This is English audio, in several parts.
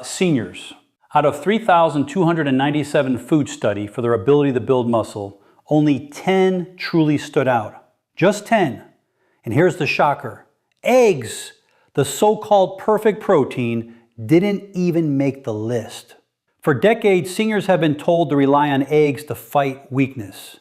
Seniors. Out of 3,297 food study for their ability to build muscle, only 10 truly stood out. Just 10. And here's the shocker. Eggs, the so-called perfect protein, didn't even make the list. For decades, seniors have been told to rely on eggs to fight weakness.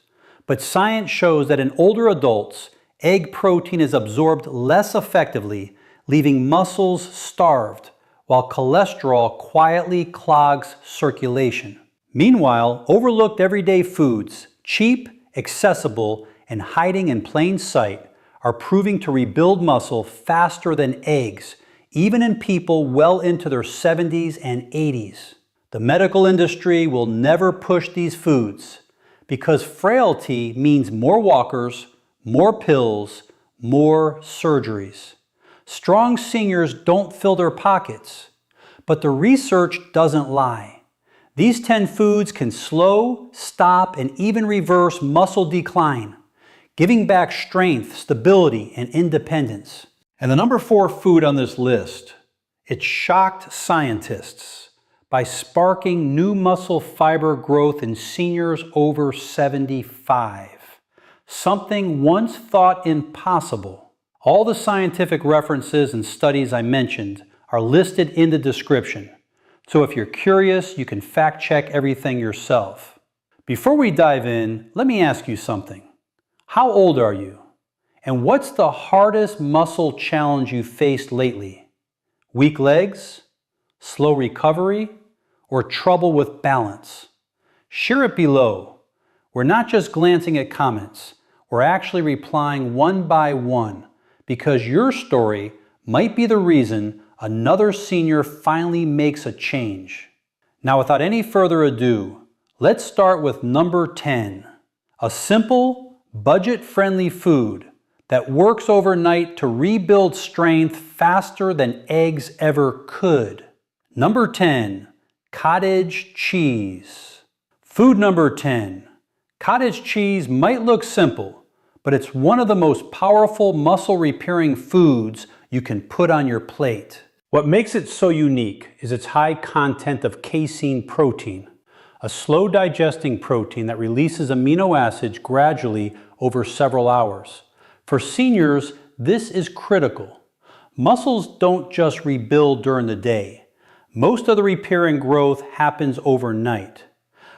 But science shows that in older adults, egg protein is absorbed less effectively, leaving muscles starved, while cholesterol quietly clogs circulation. Meanwhile, overlooked everyday foods, cheap, accessible, and hiding in plain sight, are proving to rebuild muscle faster than eggs, even in people well into their 70s and 80s. The medical industry will never push these foods because frailty means more walkers, more pills, more surgeries. Strong seniors don't fill their pockets, but the research doesn't lie. These 10 foods can slow, stop, and even reverse muscle decline, giving back strength, stability, and independence. And the number 4 food on this list, it shocked scientists by sparking new muscle fiber growth in seniors over 75. Something once thought impossible. All the scientific references and studies I mentioned are listed in the description. So if you're curious, you can fact check everything yourself. Before we dive in, let me ask you something. How old are you? And what's the hardest muscle challenge you faced lately? Weak legs? Slow recovery? Or trouble with balance? Share it below. We're not just glancing at comments. We're actually replying one by one because your story might be the reason another senior finally makes a change. Now, without any further ado, let's start with number 10. A simple, budget-friendly food that works overnight to rebuild strength faster than eggs ever could. Number 10, cottage cheese. Food number 10. Cottage cheese might look simple, but it's one of the most powerful muscle-repairing foods you can put on your plate. What makes it so unique is its high content of casein protein, a slow-digesting protein that releases amino acids gradually over several hours. For seniors, this is critical. Muscles don't just rebuild during the day. Most of the repair and growth happens overnight.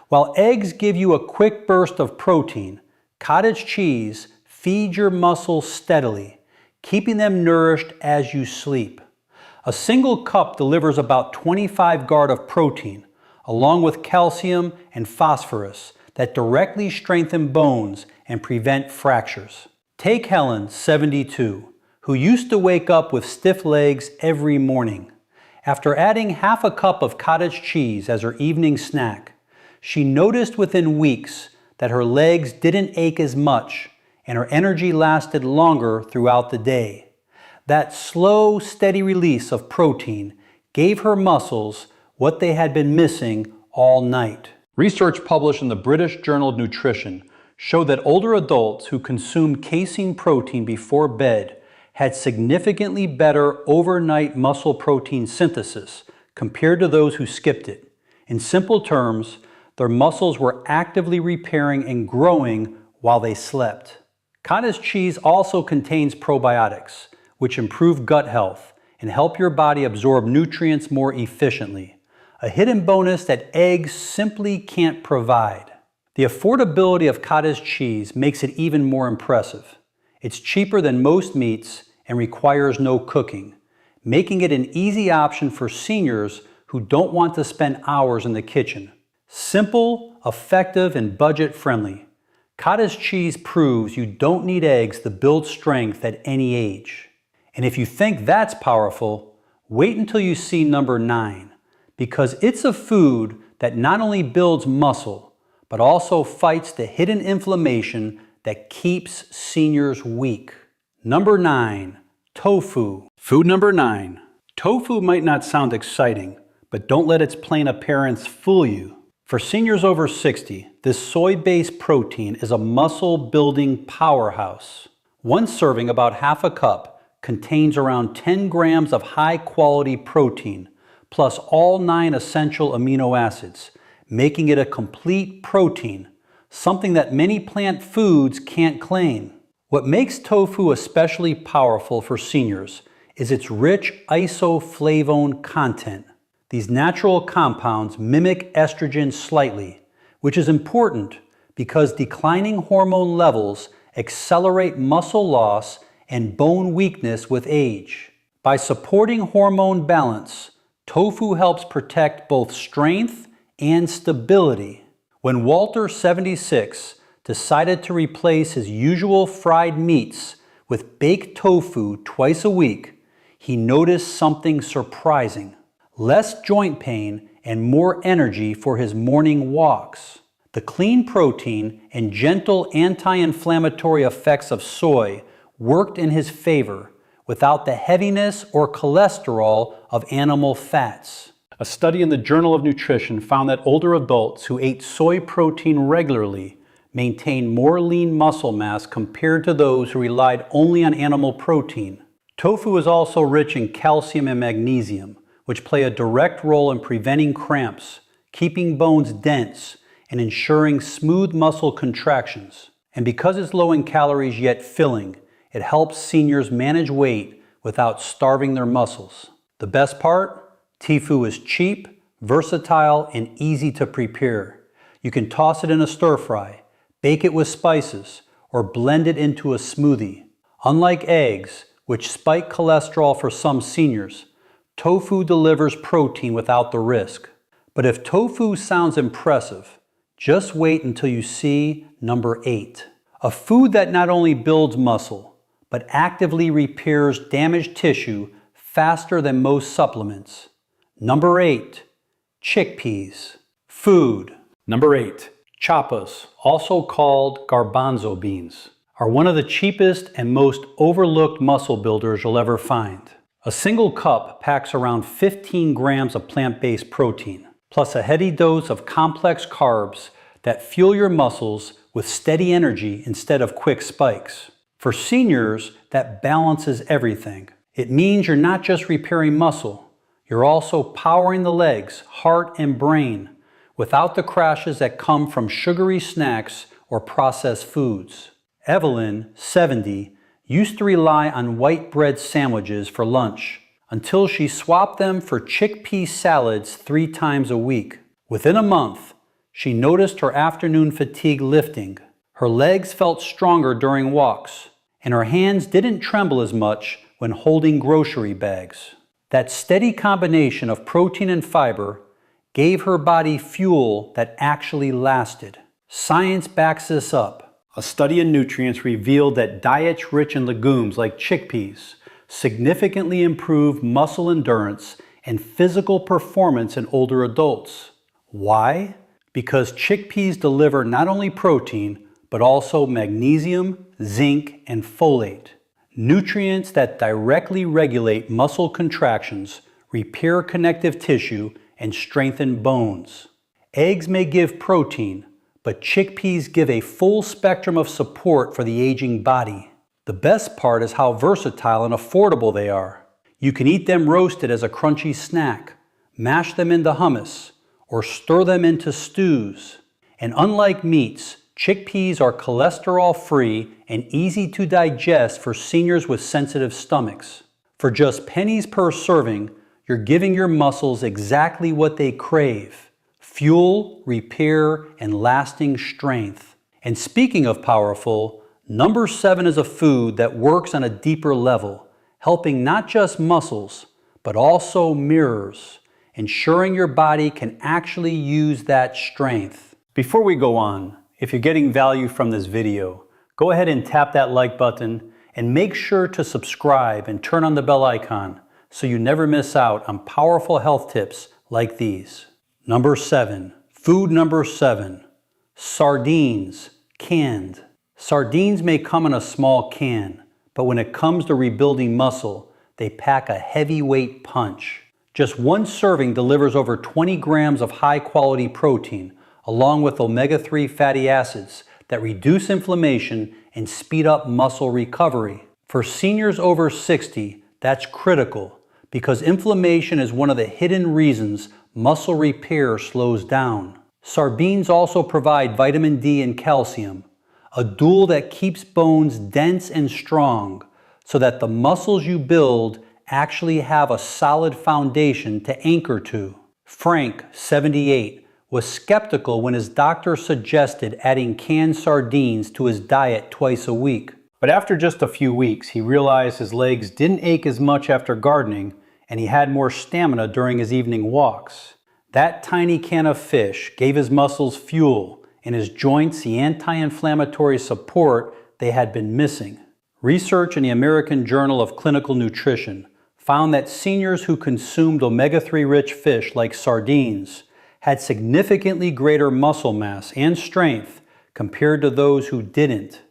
While eggs give you a quick burst of protein, cottage cheese feeds your muscles steadily, keeping them nourished as you sleep. A single cup delivers about 25 grams of protein, along with calcium and phosphorus that directly strengthen bones and prevent fractures. Take Helen, 72, who used to wake up with stiff legs every morning. After adding half a cup of cottage cheese as her evening snack, she noticed within weeks that her legs didn't ache as much and her energy lasted longer throughout the day. That slow, steady release of protein gave her muscles what they had been missing all night. Research published in the British Journal of Nutrition showed that older adults who consumed casein protein before bed had significantly better overnight muscle protein synthesis compared to those who skipped it. In simple terms, their muscles were actively repairing and growing while they slept. Cottage cheese also contains probiotics, which improve gut health and help your body absorb nutrients more efficiently, a hidden bonus that eggs simply can't provide. The affordability of cottage cheese makes it even more impressive. It's cheaper than most meats and requires no cooking, making it an easy option for seniors who don't want to spend hours in the kitchen. Simple, effective, and budget-friendly. Cottage cheese proves you don't need eggs to build strength at any age. And if you think that's powerful, wait until you see number 9, because it's a food that not only builds muscle, but also fights the hidden inflammation that keeps seniors weak. Number 9, tofu. Food number 9. Tofu might not sound exciting, but don't let its plain appearance fool you. For seniors over 60, this soy-based protein is a muscle-building powerhouse. One serving, about half a cup, contains around 10 grams of high-quality protein, plus all 9 essential amino acids, making it a complete protein, something that many plant foods can't claim. What makes tofu especially powerful for seniors is its rich isoflavone content. These natural compounds mimic estrogen slightly, which is important because declining hormone levels accelerate muscle loss and bone weakness with age. By supporting hormone balance, tofu helps protect both strength and stability. When Walter, 76, decided to replace his usual fried meats with baked tofu twice a week, he noticed something surprising: less joint pain and more energy for his morning walks. The clean protein and gentle anti-inflammatory effects of soy worked in his favor without the heaviness or cholesterol of animal fats. A study in the Journal of Nutrition found that older adults who ate soy protein regularly maintained more lean muscle mass compared to those who relied only on animal protein. Tofu is also rich in calcium and magnesium, which play a direct role in preventing cramps, keeping bones dense, and ensuring smooth muscle contractions. And because it's low in calories yet filling, it helps seniors manage weight without starving their muscles. The best part? Tofu is cheap, versatile, and easy to prepare. You can toss it in a stir fry, bake it with spices, or blend it into a smoothie. Unlike eggs, which spike cholesterol for some seniors, tofu delivers protein without the risk. But if tofu sounds impressive, just wait until you see number 8. A food that not only builds muscle, but actively repairs damaged tissue faster than most supplements. Number 8, chickpeas. Food. Number 8, chapas, also called garbanzo beans, are one of the cheapest and most overlooked muscle builders you'll ever find. A single cup packs around 15 grams of plant-based protein, plus a heady dose of complex carbs that fuel your muscles with steady energy instead of quick spikes. For seniors, that balances everything. It means you're not just repairing muscle, you're also powering the legs, heart, and brain without the crashes that come from sugary snacks or processed foods. Evelyn, 70, used to rely on white bread sandwiches for lunch until she swapped them for chickpea salads 3 times a week. Within a month, she noticed her afternoon fatigue lifting. Her legs felt stronger during walks, and her hands didn't tremble as much when holding grocery bags. That steady combination of protein and fiber gave her body fuel that actually lasted. Science backs this up. A study in nutrients revealed that diets rich in legumes like chickpeas significantly improve muscle endurance and physical performance in older adults. Why? Because chickpeas deliver not only protein, but also magnesium, zinc, and folate, nutrients that directly regulate muscle contractions, repair connective tissue, and strengthen bones. Eggs may give protein, but chickpeas give a full spectrum of support for the aging body. The best part is how versatile and affordable they are. You can eat them roasted as a crunchy snack, mash them into hummus, or stir them into stews. And unlike meats, chickpeas are cholesterol-free and easy to digest for seniors with sensitive stomachs. For just pennies per serving, you're giving your muscles exactly what they crave: fuel, repair, and lasting strength. And speaking of powerful, number 7 is a food that works on a deeper level, helping not just muscles, but also mirrors, ensuring your body can actually use that strength. Before we go on, if you're getting value from this video, go ahead and tap that like button and make sure to subscribe and turn on the bell icon so you never miss out on powerful health tips like these. Number 7, food number 7, sardines, canned. Sardines may come in a small can, but when it comes to rebuilding muscle, they pack a heavyweight punch. Just one serving delivers over 20 grams of high-quality protein, along with omega-3 fatty acids that reduce inflammation and speed up muscle recovery. For seniors over 60, that's critical because inflammation is one of the hidden reasons muscle repair slows down. Sardines also provide vitamin D and calcium, a dual that keeps bones dense and strong so that the muscles you build actually have a solid foundation to anchor to. Frank, 78, was skeptical when his doctor suggested adding canned sardines to his diet twice a week. But after just a few weeks, he realized his legs didn't ache as much after gardening, and he had more stamina during his evening walks. That tiny can of fish gave his muscles fuel and his joints the anti-inflammatory support they had been missing. Research in the American Journal of Clinical Nutrition found that seniors who consumed omega-3 rich fish like sardines had significantly greater muscle mass and strength compared to those who didn't.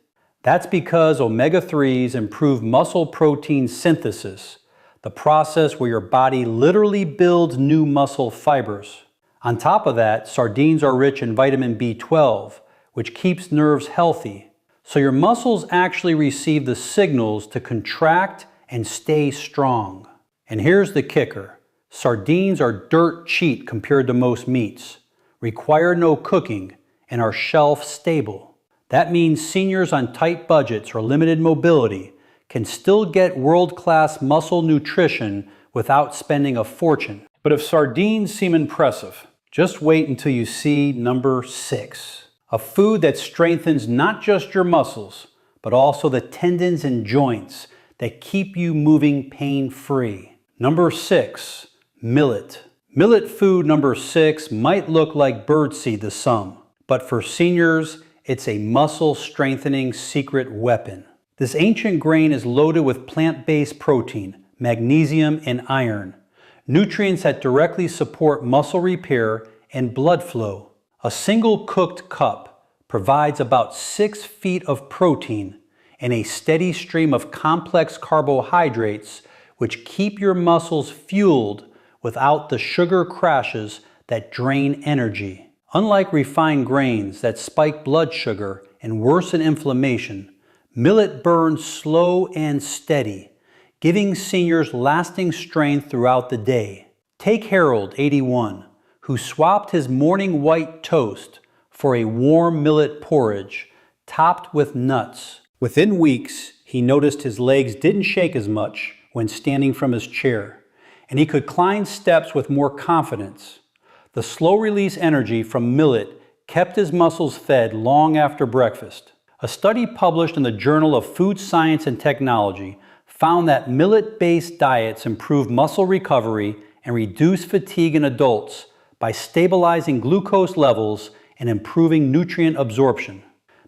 That's because omega-3s improve muscle protein synthesis, the process where your body literally builds new muscle fibers. On top of that, sardines are rich in vitamin B12, which keeps nerves healthy. So your muscles actually receive the signals to contract and stay strong. And here's the kicker. Sardines are dirt cheap compared to most meats, require no cooking, and are shelf stable. That means seniors on tight budgets or limited mobility can still get world-class muscle nutrition without spending a fortune. But if sardines seem impressive, just wait until you see number 6. A food that strengthens not just your muscles, but also the tendons and joints that keep you moving pain-free. Number 6, millet. Millet food number 6 might look like birdseed to some, but for seniors, it's a muscle-strengthening secret weapon. This ancient grain is loaded with plant-based protein, magnesium, and iron, nutrients that directly support muscle repair and blood flow. A single cooked cup provides about 6 feet of protein and a steady stream of complex carbohydrates which keep your muscles fueled without the sugar crashes that drain energy. Unlike refined grains that spike blood sugar and worsen inflammation, millet burns slow and steady, giving seniors lasting strength throughout the day. Take Harold, 81, who swapped his morning white toast for a warm millet porridge topped with nuts. Within weeks, he noticed his legs didn't shake as much when standing from his chair, and he could climb steps with more confidence. The slow-release energy from millet kept his muscles fed long after breakfast. A study published in the Journal of Food Science and Technology found that millet-based diets improve muscle recovery and reduce fatigue in adults by stabilizing glucose levels and improving nutrient absorption.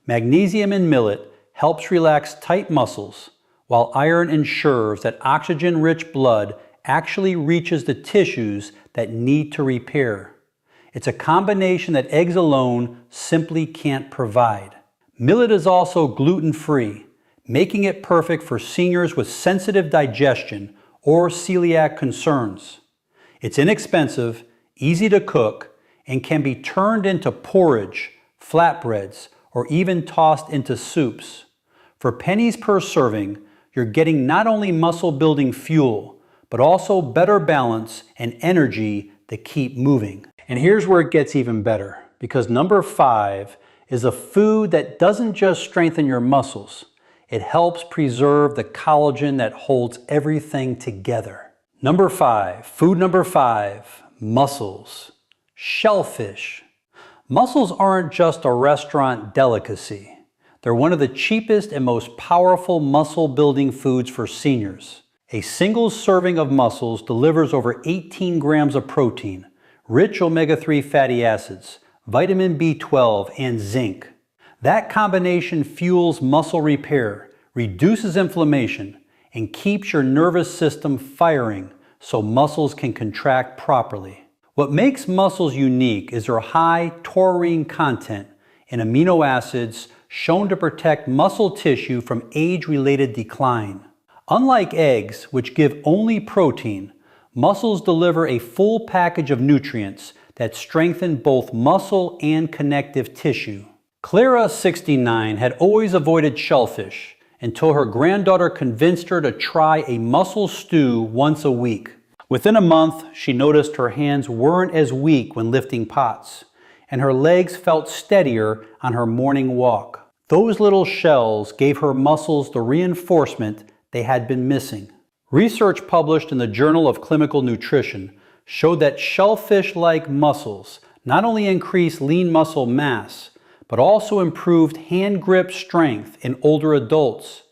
Magnesium in millet helps relax tight muscles, while iron ensures that oxygen-rich blood actually reaches the tissues that need to repair. It's a combination that eggs alone simply can't provide. Millet is also gluten-free, making it perfect for seniors with sensitive digestion or celiac concerns. It's inexpensive, easy to cook, and can be turned into porridge, flatbreads, or even tossed into soups. For pennies per serving, you're getting not only muscle-building fuel, but also better balance and energy to keep moving. And here's where it gets even better, because number 5 is a food that doesn't just strengthen your muscles, it helps preserve the collagen that holds everything together. Number 5, food number 5, mussels. Shellfish. Mussels aren't just a restaurant delicacy. They're one of the cheapest and most powerful muscle-building foods for seniors. A single serving of mussels delivers over 18 grams of protein, rich omega-3 fatty acids, vitamin B12, and zinc. That combination fuels muscle repair, reduces inflammation, and keeps your nervous system firing so muscles can contract properly. What makes mussels unique is their high taurine content and amino acids shown to protect muscle tissue from age-related decline. Unlike eggs, which give only protein, mussels deliver a full package of nutrients that strengthen both muscle and connective tissue. Clara, 69, had always avoided shellfish until her granddaughter convinced her to try a mussel stew once a week. Within a month, she noticed her hands weren't as weak when lifting pots, and her legs felt steadier on her morning walk. Those little shells gave her muscles the reinforcement they had been missing. Research published in the Journal of Clinical Nutrition showed that shellfish-like muscles not only increase lean muscle mass, but also improved hand grip strength in older adults,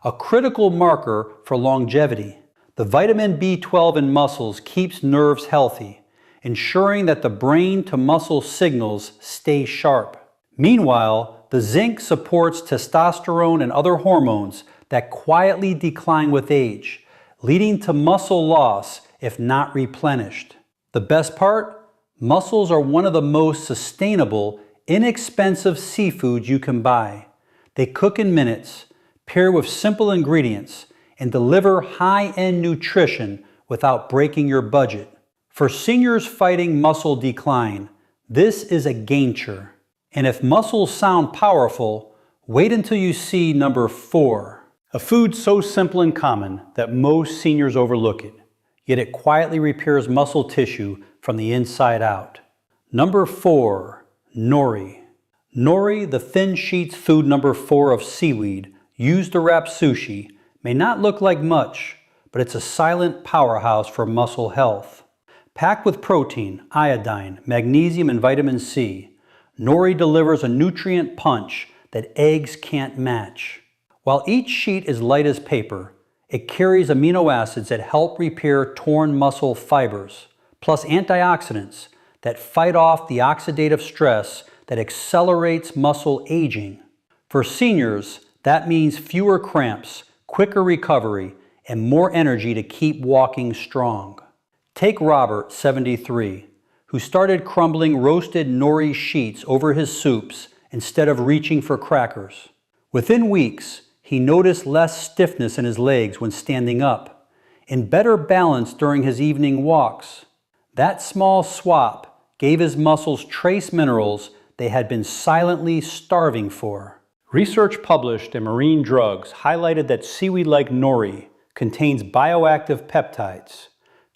a critical marker for longevity. The vitamin B12 in muscles keeps nerves healthy, ensuring that the brain to muscle signals stay sharp. Meanwhile, the zinc supports testosterone and other hormones that quietly decline with age, leading to muscle loss if not replenished. The best part? Mussels are one of the most sustainable, inexpensive seafoods you can buy. They cook in minutes, pair with simple ingredients, and deliver high-end nutrition without breaking your budget. For seniors fighting muscle decline, this is a game-changer. And if muscles sound powerful, wait until you see number 4. A food so simple and common that most seniors overlook it, yet it quietly repairs muscle tissue from the inside out. Number 4, nori. Nori, the thin sheets food number 4 of seaweed, used to wrap sushi, may not look like much, but it's a silent powerhouse for muscle health. Packed with protein, iodine, magnesium, and vitamin C, nori delivers a nutrient punch that eggs can't match. While each sheet is light as paper, it carries amino acids that help repair torn muscle fibers, plus antioxidants that fight off the oxidative stress that accelerates muscle aging. For seniors, that means fewer cramps, quicker recovery, and more energy to keep walking strong. Take Robert, 73, who started crumbling roasted nori sheets over his soups instead of reaching for crackers. Within weeks, he noticed less stiffness in his legs when standing up, and better balance during his evening walks. That small swap gave his muscles trace minerals they had been silently starving for. Research published in Marine Drugs highlighted that seaweed-like nori contains bioactive peptides,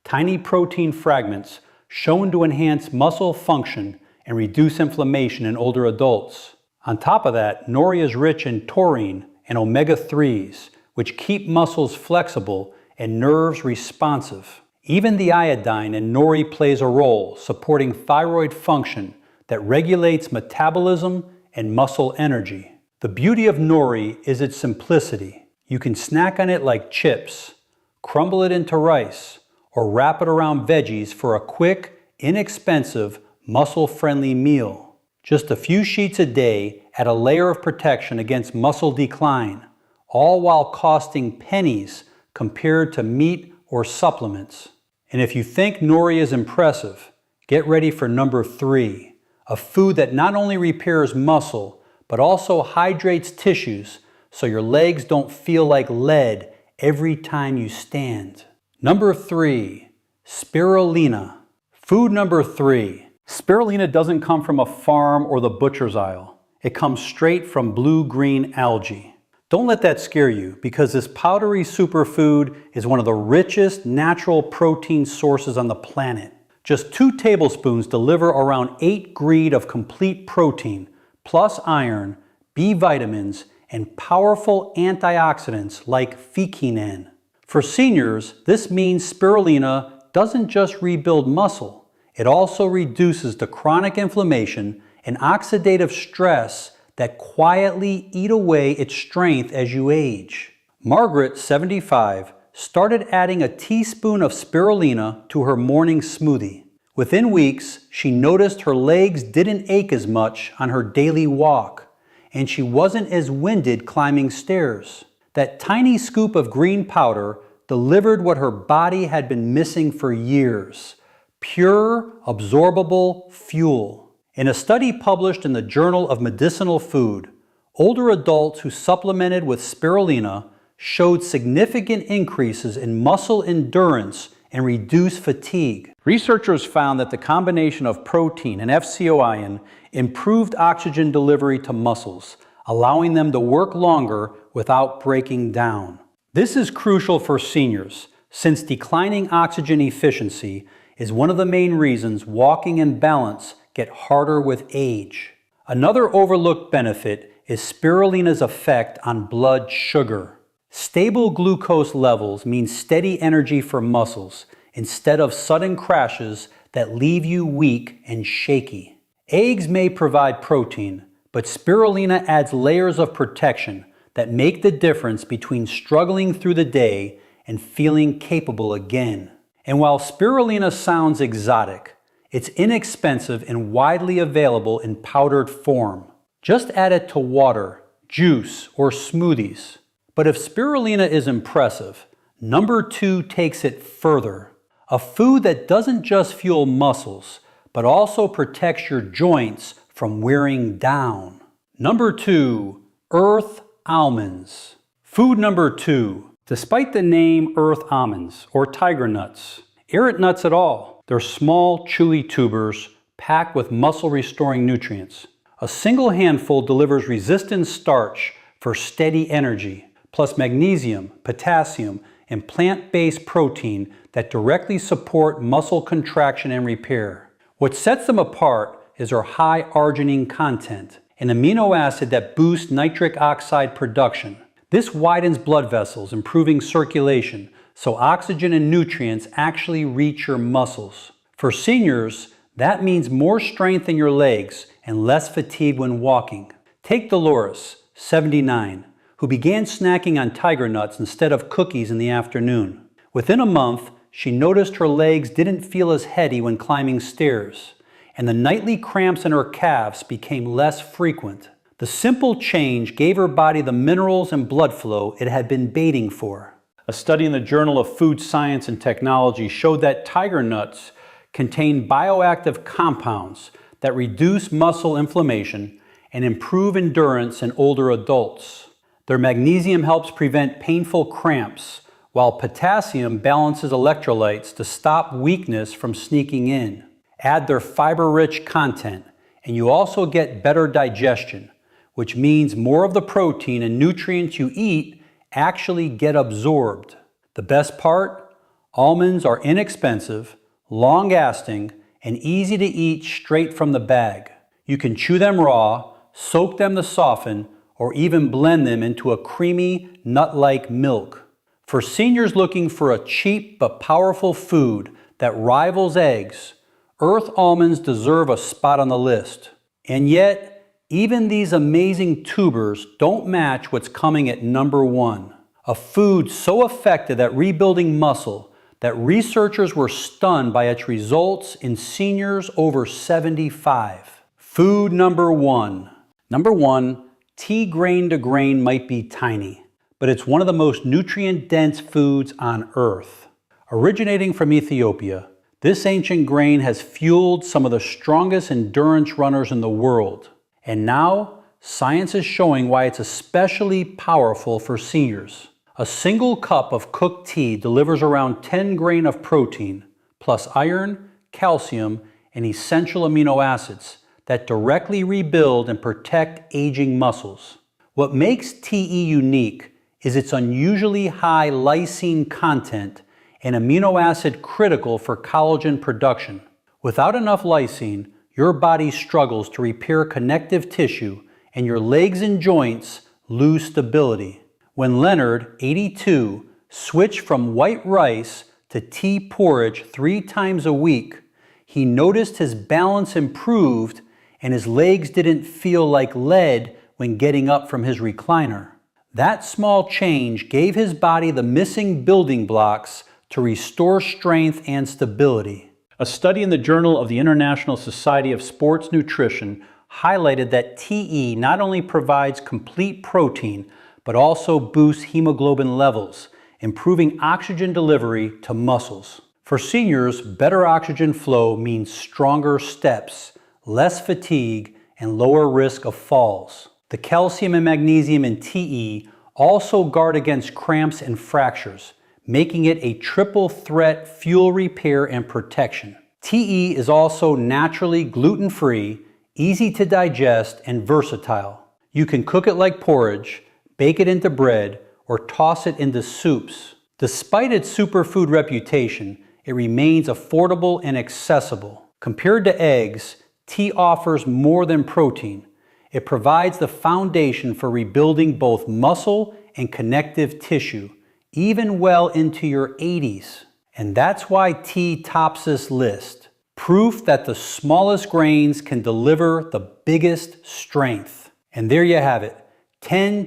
tiny protein fragments shown to enhance muscle function and reduce inflammation in older adults. On top of that, nori is rich in taurine and omega-3s, which keep muscles flexible and nerves responsive. Even the iodine in nori plays a role supporting thyroid function that regulates metabolism and muscle energy. The beauty of nori is its simplicity. You can snack on it like chips, crumble it into rice, or wrap it around veggies for a quick, inexpensive, muscle-friendly meal. Just a few sheets a day add a layer of protection against muscle decline, all while costing pennies compared to meat or supplements. And if you think nori is impressive, get ready for number 3, a food that not only repairs muscle, but also hydrates tissues so your legs don't feel like lead every time you stand. Number 3, spirulina. Food number 3. Spirulina doesn't come from a farm or the butcher's aisle. It comes straight from blue-green algae. Don't let that scare you, because this powdery superfood is one of the richest natural protein sources on the planet. Just 2 tablespoons deliver around 8 grade of complete protein, plus iron, B vitamins, and powerful antioxidants like ficinin. For seniors, this means spirulina doesn't just rebuild muscle, it also reduces the chronic inflammation and oxidative stress that quietly eat away its strength as you age. Margaret, 75, started adding a teaspoon of spirulina to her morning smoothie. Within weeks, she noticed her legs didn't ache as much on her daily walk, and she wasn't as winded climbing stairs. That tiny scoop of green powder delivered what her body had been missing for years: pure, absorbable fuel. In a study published in the Journal of Medicinal Food, older adults who supplemented with spirulina showed significant increases in muscle endurance and reduced fatigue. Researchers found that the combination of protein and FCOIN improved oxygen delivery to muscles, allowing them to work longer without breaking down. This is crucial for seniors, since declining oxygen efficiency is one of the main reasons walking and balance get harder with age. Another overlooked benefit is spirulina's effect on blood sugar. Stable glucose levels mean steady energy for muscles instead of sudden crashes that leave you weak and shaky. Eggs may provide protein, but spirulina adds layers of protection that make the difference between struggling through the day and feeling capable again. And while spirulina sounds exotic, it's inexpensive and widely available in powdered form. Just add it to water, juice, or smoothies. But if spirulina is impressive, number 2 takes it further. A food that doesn't just fuel muscles, but also protects your joints from wearing down. Number 2, earth almonds. Food number 2. Despite the name earth almonds or tiger nuts, aren't nuts at all. They're small, chewy tubers packed with muscle-restoring nutrients. A single handful delivers resistant starch for steady energy, plus magnesium, potassium, and plant-based protein that directly support muscle contraction and repair. What sets them apart is their high arginine content, an amino acid that boosts nitric oxide production. This widens blood vessels, improving circulation, so oxygen and nutrients actually reach your muscles. For seniors, that means more strength in your legs and less fatigue when walking. Take Dolores, 79, who began snacking on tiger nuts instead of cookies in the afternoon. Within a month, she noticed her legs didn't feel as heady when climbing stairs, and the nightly cramps in her calves became less frequent. The simple change gave her body the minerals and blood flow it had been baiting for. A study in the Journal of Food Science and Technology showed that tiger nuts contain bioactive compounds that reduce muscle inflammation and improve endurance in older adults. Their magnesium helps prevent painful cramps, while potassium balances electrolytes to stop weakness from sneaking in. Add their fiber-rich content, and you also get better digestion, which means more of the protein and nutrients you eat actually get absorbed. The best part? Almonds are inexpensive, long-lasting, and easy to eat straight from the bag. You can chew them raw, soak them to soften, or even blend them into a creamy, nut-like milk. For seniors looking for a cheap but powerful food that rivals eggs, earth almonds deserve a spot on the list. And yet, even these amazing tubers don't match what's coming at number 1. A food so effective at rebuilding muscle that researchers were stunned by its results in seniors over 75. Food number 1. Number 1, tea grain to grain might be tiny, but it's one of the most nutrient-dense foods on earth. Originating from Ethiopia, this ancient grain has fueled some of the strongest endurance runners in the world. And now, science is showing why it's especially powerful for seniors. A single cup of cooked tea delivers around 10 grain of protein, plus iron, calcium, and essential amino acids that directly rebuild and protect aging muscles. What makes TE unique is its unusually high lysine content, an amino acid critical for collagen production. Without enough lysine, your body struggles to repair connective tissue and your legs and joints lose stability. When Leonard, 82, switched from white rice to tea porridge 3 times a week, he noticed his balance improved and his legs didn't feel like lead when getting up from his recliner. That small change gave his body the missing building blocks to restore strength and stability. A study in the Journal of the International Society of Sports Nutrition highlighted that TE not only provides complete protein, but also boosts hemoglobin levels, improving oxygen delivery to muscles. For seniors, better oxygen flow means stronger steps, less fatigue, and lower risk of falls. The calcium and magnesium in TE also guard against cramps and fractures, making it a triple threat fuel repair and protection. TE is also naturally gluten-free, easy to digest, and versatile. You can cook it like porridge, bake it into bread, or toss it into soups. Despite its superfood reputation, it remains affordable and accessible. Compared to eggs, tea offers more than protein. It provides the foundation for rebuilding both muscle and connective tissue, even well into your 80s. And that's why tea tops this list. Proof that the smallest grains can deliver the biggest strength. And there you have it, 10